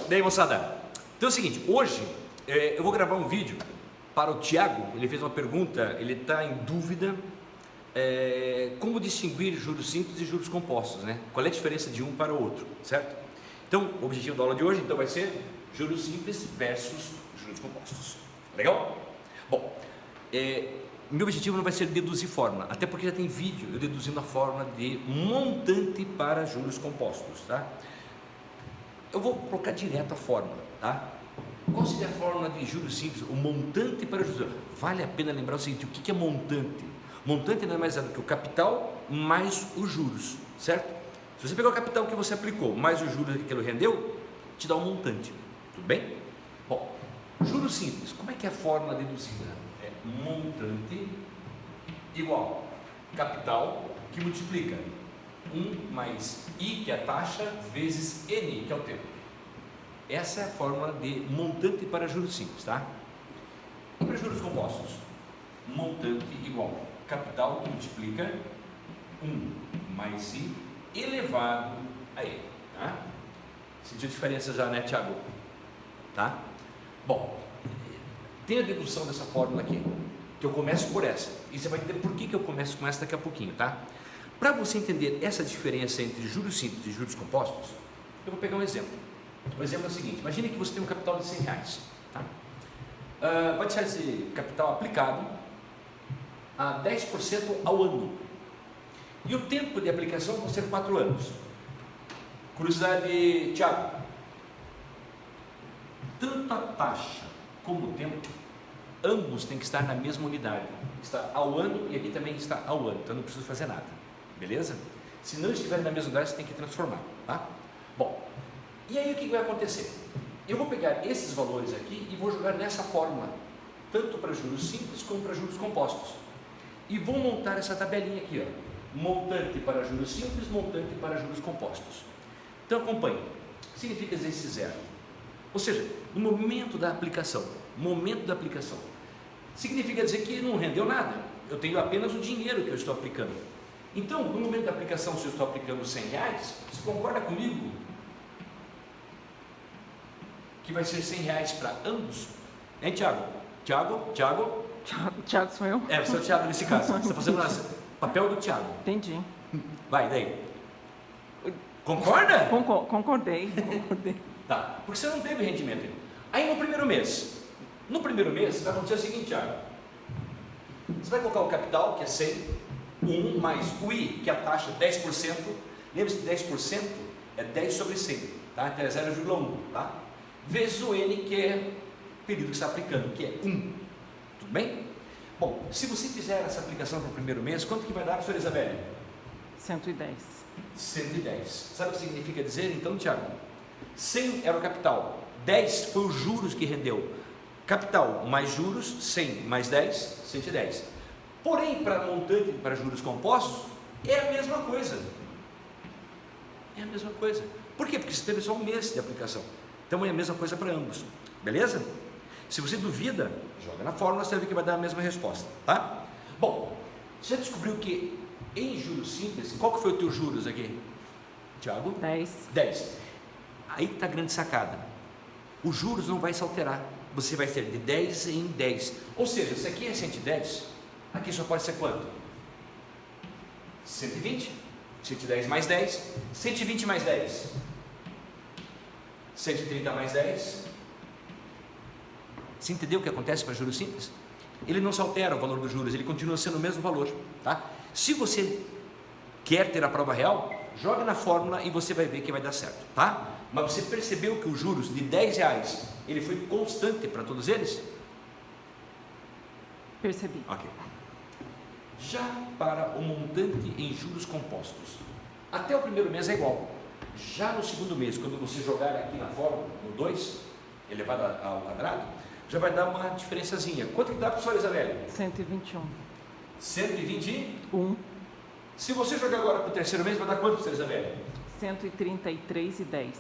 Daí, moçada, então é o seguinte, hoje eu vou gravar um vídeo para o Tiago. Ele fez uma pergunta, ele está em dúvida como distinguir juros simples e juros compostos, né? Qual é a diferença de um para o outro, certo? Então, o objetivo da aula de hoje então vai ser juros simples versus juros compostos. Legal? Bom, meu objetivo não vai ser deduzir fórmula, até porque já tem vídeo eu deduzindo a fórmula de montante para juros compostos, tá? Eu vou colocar direto a fórmula, tá? Qual seria a fórmula de juros simples? O montante para juros. Vale a pena lembrar o seguinte: o que é montante? Montante não é mais nada que o capital mais os juros, certo? Se você pegar o capital que você aplicou mais os juros que ele rendeu, te dá um montante, tudo bem? Bom, juros simples, como é que é a fórmula deduzida? É montante igual capital que multiplica 1 mais I, que é a taxa, vezes N, que é o tempo. Essa é a fórmula de montante para juros simples, tá? E para juros compostos? Montante igual capital que multiplica 1 mais I elevado a N, tá? Sentiu a diferença já, né, Tiago? Tá? Bom, tem a dedução dessa fórmula aqui, que eu começo por essa, e você vai entender por que eu começo com essa daqui a pouquinho, tá? Para você entender essa diferença entre juros simples e juros compostos, eu vou pegar um exemplo. O exemplo é o seguinte: imagine que você tem um capital de R$100, tá? Vai deixar esse capital aplicado a 10% ao ano, e o tempo de aplicação vão ser 4 anos. Curiosidade, Tiago: tanto a taxa como o tempo, ambos têm que estar na mesma unidade. Está ao ano e aqui também está ao ano, então não preciso fazer nada, beleza? Se não estiverem na mesma unidade, você tem que transformar, tá? Bom, e aí o que vai acontecer? Eu vou pegar esses valores aqui e vou jogar nessa fórmula, tanto para juros simples como para juros compostos, e vou montar essa tabelinha aqui, ó: montante para juros simples, montante para juros compostos. Então acompanhe. O que significa esse zero? Ou seja, no momento da aplicação, significa dizer que não rendeu nada, eu tenho apenas o dinheiro que eu estou aplicando. Então, no momento da aplicação, se eu estou aplicando R$100, você concorda comigo que vai ser R$100 para ambos? Hein, Tiago? Tiago, sou eu? É, você é o Tiago nesse caso. Você está fazendo o papel do Tiago. Entendi. Vai, daí. Concorda? Concordei. Tá, porque você não teve rendimento. Aí no primeiro mês vai acontecer o seguinte, Tiago: você vai colocar o capital, que é 100, 1 mais o I, que é a taxa, 10%. Lembre-se que 10% é 10 sobre 100, tá? Então é 0,1, tá? Vezes o N, que é o período que você está aplicando, que é 1. Tudo bem? Bom, se você fizer essa aplicação para o primeiro mês, quanto que vai dar, professora Isabelle? 110. 110. Sabe o que significa dizer, então, Tiago? 100 era o capital, 10 foi os juros que rendeu. Capital mais juros, 100 mais 10, 110. Porém, para montante, para juros compostos, é a mesma coisa. É a mesma coisa. Por quê? Porque você teve só um mês de aplicação. Então é a mesma coisa para ambos. Beleza? Se você duvida, joga na fórmula, você vai ver que vai dar a mesma resposta, tá? Bom, você já descobriu que em juros simples, qual que foi o teu juros aqui, Tiago? 10. Aí que está a grande sacada. Os juros não vai se alterar. Você vai ter de 10 em 10. Ou seja, se aqui é 110, aqui só pode ser quanto? 120. 110 mais 10. 120 mais 10. 130 mais 10. Você entendeu o que acontece para juros simples? Ele não se altera o valor dos juros, ele continua sendo o mesmo valor, tá? Se você quer ter a prova real, joga na fórmula e você vai ver que vai dar certo, tá? Mas você percebeu que os juros de R$10, ele foi constante para todos eles? Percebi. Ok. Já para o montante em juros compostos, até o primeiro mês é igual. Já no segundo mês, quando você jogar aqui na fórmula, no 2, elevado ao quadrado, já vai dar uma diferençazinha. Quanto que dá, professora Isabelle? 121. 121. Se você jogar agora para o terceiro mês, vai dar quanto, professora Isabelle? 133,10.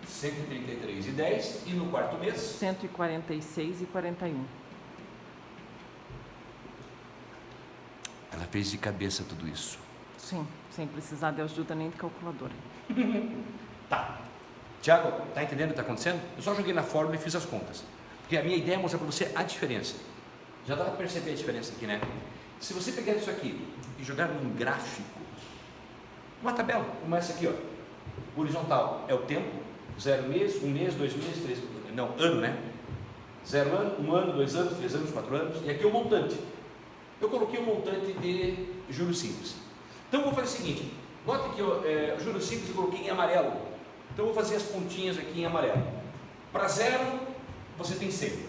133,10. E no quarto mês? 146,41. Ela fez de cabeça tudo isso. Sim, sem precisar de ajuda nem de calculadora. Tá. Tiago, tá entendendo o que está acontecendo? Eu só joguei na fórmula e fiz as contas. Porque a minha ideia é mostrar para você a diferença. Já dá para perceber a diferença aqui, né? Se você pegar isso aqui e jogar num gráfico, uma tabela, como essa aqui, ó, horizontal é o tempo, 0 mês, 1 mês, 2 meses, 3, não, ano, né? 0 ano, 1 ano, 2 anos, 3 anos, 4 anos, e aqui o montante. Eu coloquei um montante de juros simples. Então eu vou fazer o seguinte, nota que o juros simples eu coloquei em amarelo. Então eu vou fazer as pontinhas aqui em amarelo. Para 0, você tem 100.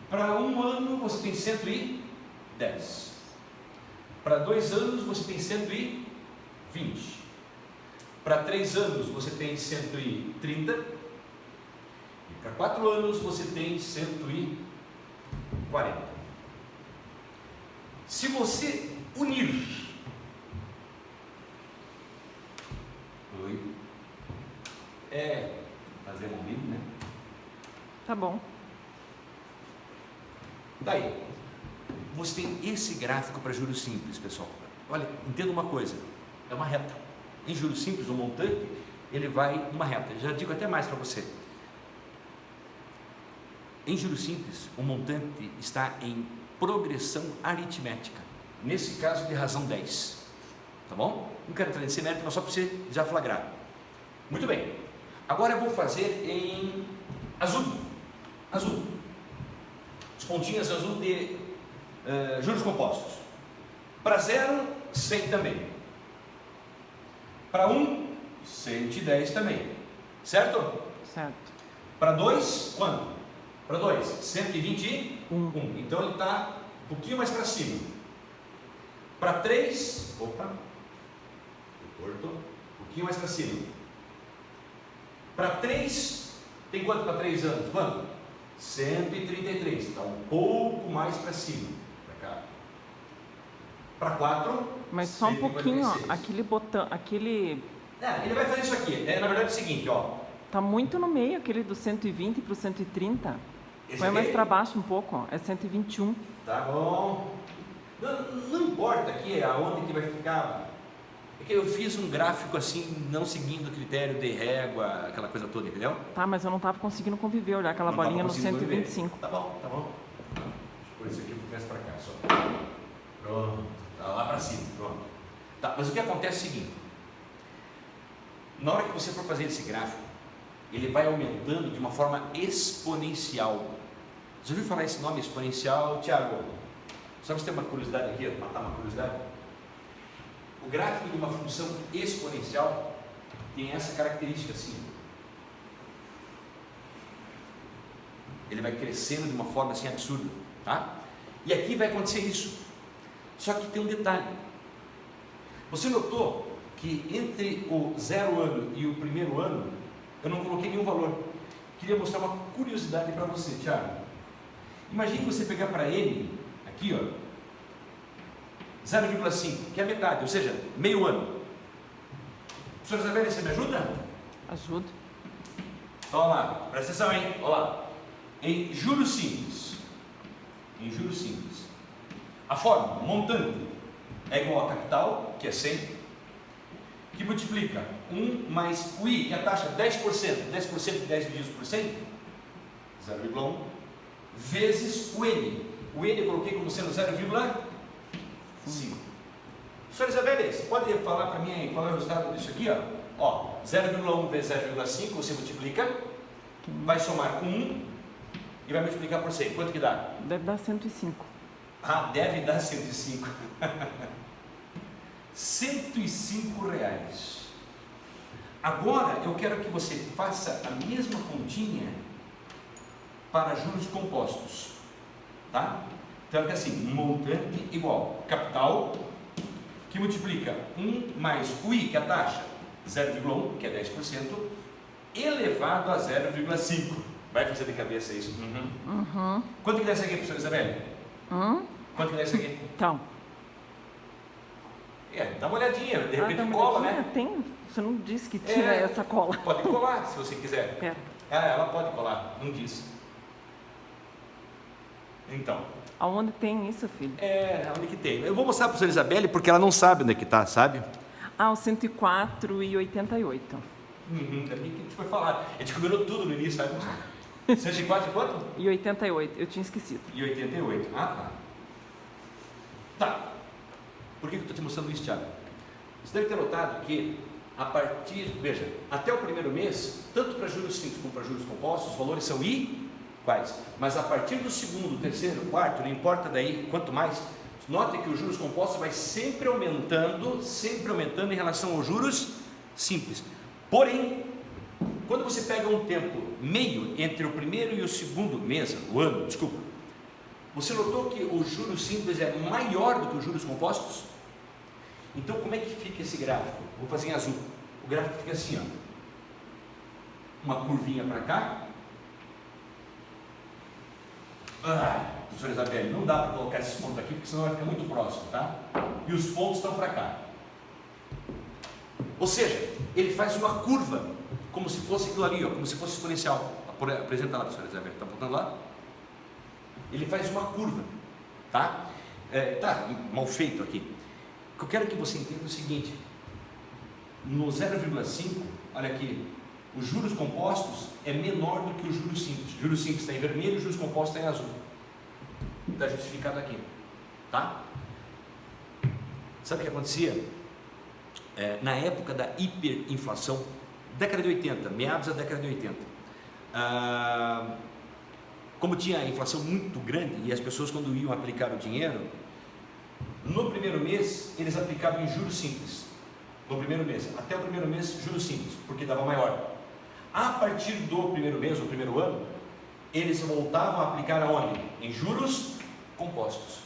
Para 1 ano, você tem 110. Para 2 anos, você tem 120. Para 3 anos, você tem 130. E para 4 anos, você tem 140. Se você unir... fazer um livro, né? Tá bom. Daí, você tem esse gráfico para juros simples, pessoal. Olha, entenda uma coisa, é uma reta. Em juros simples, o montante, ele vai numa reta. Já digo até mais para você. Em juros simples, o montante está em progressão aritmética. Nesse caso, de razão 10. Tá bom? Não quero entrar nesse mérito, mas só para você já flagrar. Muito bem. Agora eu vou fazer em azul. Azul. As pontinhas azul de juros compostos. Para 0, 100 também. Para 1, 110 também. Certo? Certo. Para 2, quanto? Para 2, 121. Então ele está um pouquinho mais para cima. Para 3, opa, torto, um pouquinho mais para cima. Para 3, tem quanto para 3 anos? Quanto? 133, está um pouco mais para cima, para cá. Para 4, mas só um 146. pouquinho, ó, aquele botão, aquele... ele vai fazer isso aqui, na verdade é o seguinte, ó. Tá muito no meio, aquele do 120 para o 130. Esse Põe aqui? mais para baixo um pouco, ó, é 121. Tá bom. Não importa aqui aonde que vai ficar. É que eu fiz um gráfico assim, não seguindo o critério de régua, aquela coisa toda, entendeu? Tá, mas eu não tava conseguindo conviver, olhar aquela bolinha no 125. Tá bom, tá bom. Deixa eu pôr isso aqui pro resto pra cá só. Pronto, tá lá pra cima, pronto. Tá, mas o que acontece é o seguinte. Na hora que você for fazer esse gráfico, ele vai aumentando de uma forma exponencial. Já ouviu falar esse nome exponencial, Tiago? Só você ter uma curiosidade aqui, matar uma curiosidade. O gráfico de uma função exponencial tem essa característica assim. Ele vai crescendo de uma forma assim absurda, tá? E aqui vai acontecer isso. Só que tem um detalhe. Você notou que entre o 0 ano e o primeiro ano, eu não coloquei nenhum valor. Queria mostrar uma curiosidade para você, Thiago. Imagine você pegar para ele, aqui ó, 0,5, que é a metade, ou seja, meio ano. Professora Isabela, você me ajuda? Ajuda. Então, vamos lá, presta atenção, hein? Olha lá. Em juros simples, a fórmula, montante, é igual a capital, que é 100, que multiplica 1 mais o I, que é a taxa 10%, 10% de 10 divididos por 100, 0,1, vezes o N. O N eu coloquei como sendo 0,5. Professora Isabela, você pode falar para mim aí qual é o resultado disso aqui? Ó, 0,1 vezes 0,5, você multiplica, vai somar com 1 e vai multiplicar por 100. Quanto que dá? Deve dar 105. Ah, deve dar 105. 105 reais. Agora eu quero que você faça a mesma continha para juros compostos, tá? Então fica assim, montante igual capital, que multiplica 1 mais o I, que é a taxa, 0,1, que é 10%, elevado a 0,5. Vai fazer de cabeça isso? Quanto que dá isso aqui, professora Isabela? Quanto que dá isso aqui? Então. Dá uma olhadinha, de repente dá uma cola, olhadinha. né? Tem, você não disse que tira essa cola. Pode colar, se você quiser. Pera. Ela pode colar, não disse. Então. Aonde tem isso, filho? Onde que tem? Eu vou mostrar para a professora Isabelle, porque ela não sabe onde é que está, sabe? Ah, o 104,88. A gente foi falar. A gente combinou tudo no início, sabe? 104 e quanto? E 88, eu tinha esquecido. E 88. Ah, tá. Tá. Por que eu estou te mostrando isso, Thiago? Você deve ter notado que a partir, veja, até o primeiro mês, tanto para juros simples como para juros compostos, os valores são iguais. Mas a partir do segundo, terceiro, quarto, não importa daí, quanto mais, note que os juros compostos vai sempre aumentando em relação aos juros simples. Porém, quando você pega um tempo meio entre o primeiro e o segundo mês, o ano, desculpa, você notou que o juros simples é maior do que os juros compostos? Então, como é que fica esse gráfico? Vou fazer em azul. O gráfico fica assim, ó. Uma curvinha para cá. Professora Isabelle, não dá para colocar esses pontos aqui, porque senão vai ficar muito próximo, tá? E os pontos estão para cá. Ou seja, ele faz uma curva, como se fosse aquilo ali, ó, como se fosse exponencial. Apresenta lá, professora Isabelle, está apontando lá? Ele faz uma curva, tá? Tá mal feito aqui. O que eu quero que você entenda é o seguinte: no 0,5, olha aqui, os juros compostos é menor do que os juros simples. Juros simples está em vermelho, juros compostos está em azul. Está justificado aqui, tá? Sabe o que acontecia? Na época da hiperinflação, década de 80, meados da década de 80, como tinha a inflação muito grande e as pessoas, quando iam aplicar o dinheiro, no primeiro mês eles aplicavam em juros simples. No primeiro mês, até o primeiro mês, juros simples, porque dava maior. A partir do primeiro mês, ou primeiro ano, eles voltavam a aplicar aonde? Em juros compostos.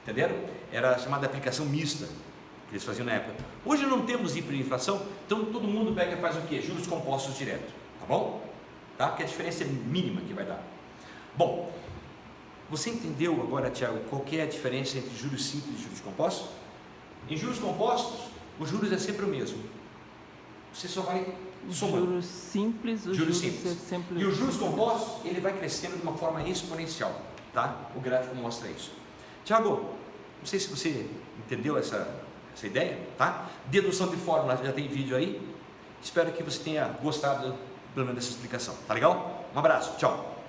Entenderam? Era a chamada aplicação mista que eles faziam na época. Hoje não temos hiperinflação, então todo mundo pega e faz o quê? Juros compostos direto, tá bom? Tá? Porque a diferença é mínima que vai dar. Bom, você entendeu agora, Tiago, qual que é a diferença entre juros simples e juros compostos? Em juros compostos, os juros é sempre o mesmo. Você só vai somando. Juros simples, os juros simples. É sempre... E os juros compostos, ele vai crescendo de uma forma exponencial, tá? O gráfico mostra isso. Tiago, não sei se você entendeu essa ideia, tá? Dedução de fórmula, já tem vídeo aí. Espero que você tenha gostado, pelo menos, dessa explicação. Tá legal? Um abraço, tchau.